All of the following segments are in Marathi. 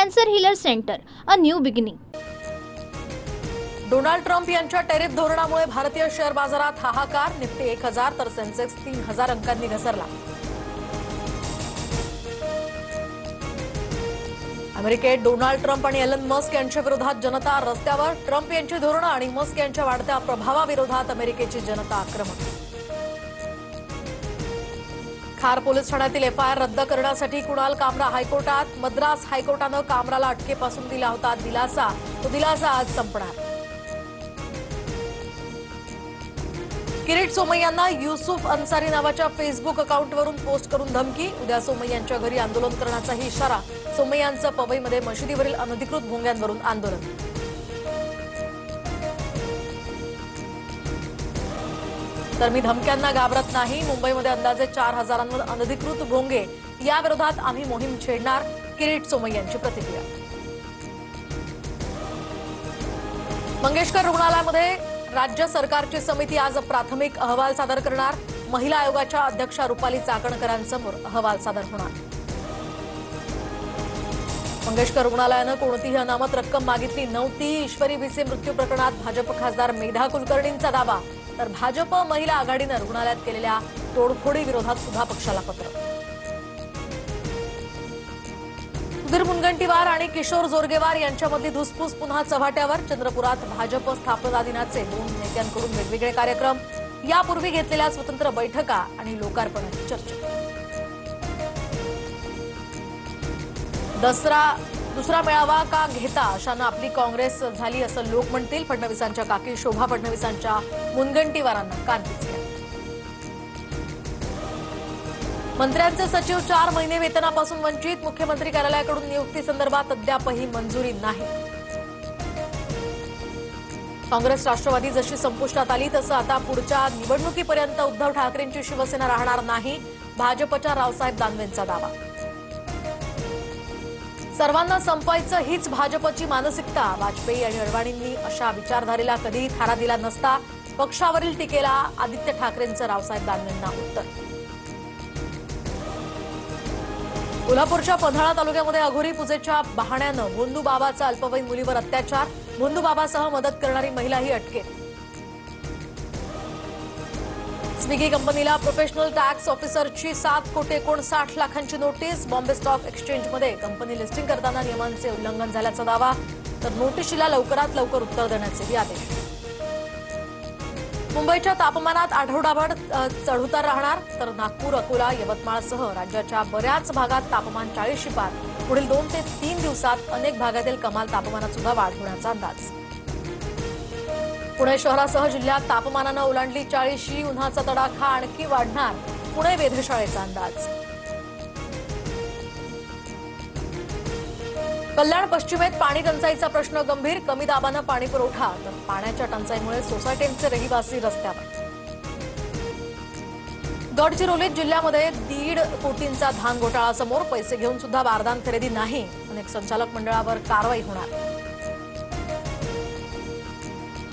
Cancer healer centre, a new beginning. Donald Trump यांच्या टॅरिफ धोरणामुळे भारतीय शेअर बाजारात हाहाकार. निफ्टी 1000 तर सेन्सेक्स 3000 अंकांनी घसरला. अमेरिकेत डोनाल्ड ट्रम्प आणि एलन मस्क यांच्या विरोधात जनता रस्त्यावर. ट्रम्प यांची धोरणं आणि मस्क यांच्या वाढत्या प्रभावाविरोधात अमेरिकेची जनता आक्रमक. खार पोलीस ठाण्यातील एफआयआर रद्द करण्यासाठी कुणाल कामरा हायकोर्टात. मद्रास हायकोर्टानं कामराला अटकेपासून दिला होता दिलासा. तो दिलासा आज संपणार. किरीट सोमय्यांना युसुफ अन्सारी नावाच्या फेसबुक अकाउंटवरून पोस्ट करून धमकी. उद्या सोमय्यांच्या घरी आंदोलन करण्याचाही इशारा. सोमय्यांचं पवईमध्ये मशिदीवरील अनधिकृत भोंग्यांवरून आंदोलन. तर मी धमक्यांना घाबरत नाही. मुंबईमध्ये अंदाजे 4000 अनधिकृत भोंगे. याविरोधात आम्ही मोहीम छेडणार. किरीट सोमय्यांची प्रतिक्रिया. मंगेशकर रुग्णालयामध्ये राज्य सरकारची समिती आज प्राथमिक अहवाल सादर करणार. महिला आयोगाच्या अध्यक्षा रुपाली चाकणकरांसमोर अहवाल सादर होणार. मंगेशकर रुग्णालयानं कोणतीही अनामत रक्कम मागितली नव्हती. ईश्वरी भिसे मृत्यू प्रकरणात भाजप खासदार मेधा कुलकर्णींचा दावा. तर भाजप महिला आघाडीनं रुग्णालयात केलेल्या तोडफोडी विरोधात सुद्धा पक्षाला पत्र. सुधीर मुनगंटीवार आणि किशोर जोरगेवार यांच्यामधली धुसफूस पुन्हा चव्हाट्यावर. चंद्रपुरात भाजप स्थापना दिनाचे 2 नेत्यांकडून वेगवेगळे कार्यक्रम. यापूर्वी घेतलेल्या स्वतंत्र बैठका आणि लोकार्पणाची चर्चा. दुसरा मेळावा का घेता अशानं आपली काँग्रेस झाली असं लोक म्हणतील. फडणवीसांच्या काकी शोभा फडणवीसांच्या मुनगंटीवारांना कान पिचल्या. मंत्र्यांचे सचिव 4 महिने वेतनापासून वंचित. मुख्यमंत्री कार्यालयाकडून नियुक्तीसंदर्भात अद्यापही मंजुरी नाही. काँग्रेस राष्ट्रवादी जशी संपुष्टात आली तसं आता पुढच्या निवडणुकीपर्यंत उद्धव ठाकरेंची शिवसेना राहणार नाही. भाजपच्या रावसाहेब दानवेंचा दावा. सर्वांना संपवायचं हीच भाजपची मानसिकता. वाजपेयी आणि अडवाणींनी अशा विचारधारेला कधीही थारा दिला नसता. पक्षावरील टीकेला आदित्य ठाकरेंचं रावसाहेब दानवेंना उत्तर. कोल्हापूरच्या पन्हाळा तालुक्यामध्ये अघोरी पूजेच्या बहाण्यानं भोंदूबाबाचा अल्पवयीन मुलीवर अत्याचार. भोंदूबाबासह मदत करणारी महिलाही अटकेत. स्विगी कंपनीला प्रोफेशनल टॅक्स ऑफिसरची 7,59,00,000ची नोटीस. बॉम्बे स्टॉक एक्सचेंजमध्ये कंपनी लिस्टिंग करताना नियमांचे उल्लंघन झाल्याचा दावा. तर नोटीशीला लवकरात लवकर उत्तर देण्याचेही आदेश. मुंबईच्या तापमानात आठवडाभर चढउतार राहणार. तर नागपूर, अकोला, यवतमाळसह राज्याच्या बऱ्याच भागात तापमान 40शी पार. पुढील 2 ते 3 दिवसात अनेक भागातील कमाल तापमानात सुद्धा वाढ होण्याचा अंदाज. पुणे शहरासह जिल्ह्यात तापमानानं ओलांडली 40शी. उन्हाचा तडाखा आणखी वाढणार. पुणे वेधशाळेचा अंदाज. कल्याण पश्चिमेत पाणी टंचाईचा प्रश्न गंभीर. कमी दाबानं पाणी पुरवठा. तर पाण्याच्या टंचाईमुळे सोसायट्यांचे रहिवासी रस्त्यावर. गडचिरोलीत जिल्ह्यामध्ये 1.5 कोटींचा धान घोटाळा समोर. पैसे घेऊन सुद्धा बारदान खरेदी नाही. अनेक संचालक मंडळावर कारवाई होणार.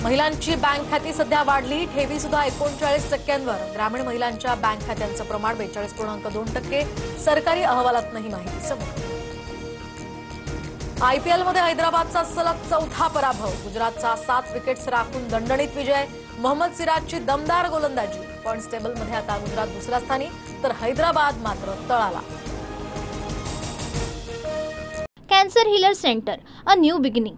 महिलांची बँक खाती सध्या वाढली. ठेवी सुद्धा 39%. ग्रामीण महिलांच्या बँक खात्यांचं प्रमाण 42.2%. सरकारी अहवालातही माहिती समोर. आयपीएलमध्ये हैदराबादचा सलग 4था पराभव. गुजरातचा 7 विकेट्स राखून दणदणीत विजय. मोहम्मद सिराजची दमदार गोलंदाजी. पॉइंट्स टेबलमध्ये आता गुजरात दुसऱ्या स्थानी तर हैदराबाद मात्र तळाला. Cancer healer centre, a new beginning.